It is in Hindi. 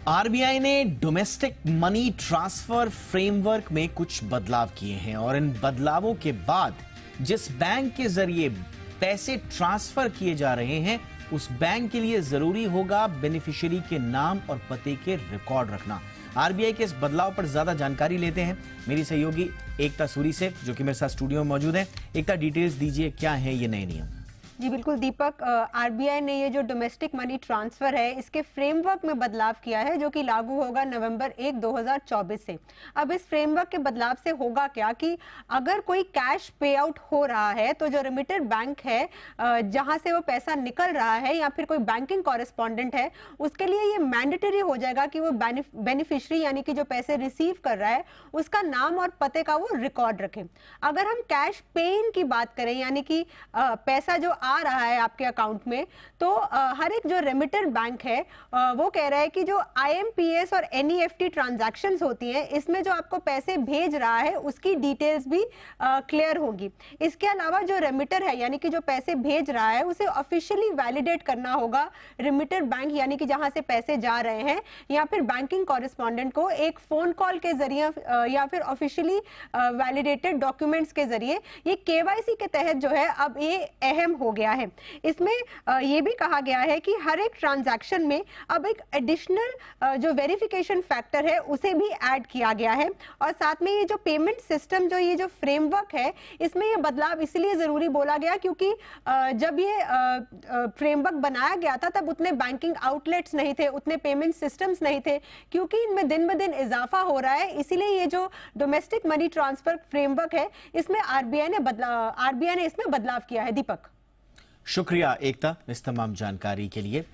आरबीआई ने डोमेस्टिक मनी ट्रांसफर फ्रेमवर्क में कुछ बदलाव किए हैं और इन बदलावों के बाद जिस बैंक के जरिए पैसे ट्रांसफर किए जा रहे हैं उस बैंक के लिए जरूरी होगा बेनिफिशियरी के नाम और पते के रिकॉर्ड रखना। आरबीआई के इस बदलाव पर ज्यादा जानकारी लेते हैं मेरी सहयोगी एकता सूरी से, जो कि मेरे साथ स्टूडियो में मौजूद है। एकता, डिटेल्स दीजिए, क्या है ये नए नियम? जी बिल्कुल दीपक, आरबीआई ने ये जो डोमेस्टिक मनी ट्रांसफर है इसके फ्रेमवर्क में बदलाव किया है, जो कि लागू होगा नवंबर 1, 2024 से। अब इस फ्रेमवर्क के बदलाव से होगा क्या कि अगर कोई कैश पे आउट हो रहा है तो जो रेमिटर बैंक है जहां से वो पैसा निकल रहा है या फिर कोई बैंकिंग कॉरेस्पॉन्डेंट है, उसके लिए ये मैंडेटरी हो जाएगा कि वो बेनिफिशियरी यानी कि जो पैसे रिसीव कर रहा है उसका नाम और पते का वो रिकॉर्ड रखे। अगर हम कैश पे इन की बात करें यानी कि पैसा जो आ रहा है आपके अकाउंट में, तो हर एक जो रेमिटर बैंक है वो कह रहा है कि जो आईएमपीएस और एनईएफटी ट्रांजैक्शंस होती हैं इसमें जो आपको पैसे भेज रहा है उसकी डिटेल्स भी क्लियर होगी। इसके अलावा जो रेमिटर है यानी कि जो पैसे भेज रहा है उसे ऑफिशियली वैलिडेट करना होगा रेमिटर बैंक यानी कि जहां से पैसे जा रहे हैं, या फिर बैंकिंग कॉरेस्पॉन्डेंट को एक फोन कॉल के जरिए या फिर ऑफिशियली वैलिडेटेड डॉक्यूमेंट्स के जरिए। ये केवाईसी के तहत जो है अब ये अहम हो गया है। इसमें यह भी कहा गया है कि हर एक ट्रांजैक्शन में अब एक एडिशनल जो वेरिफिकेशन फैक्टर है उसे भी ऐड किया गया है, और साथ में ये जो पेमेंट सिस्टम जो ये जो फ्रेमवर्क है इसमें ये बदलाव इसलिए जरूरी बोला गया क्योंकि जब ये फ्रेमवर्क बनाया गया था तब उतने बैंकिंग आउटलेट्स नहीं थे, उतने पेमेंट सिस्टम्स नहीं थे, क्योंकि इनमें दिन ब दिन इजाफा हो रहा है। इसीलिए ये जो डोमेस्टिक मनी ट्रांसफर फ्रेमवर्क है इसमें आरबीआई ने इसमें बदलाव किया है। दीपक, शुक्रिया एकता इस तमाम जानकारी के लिए।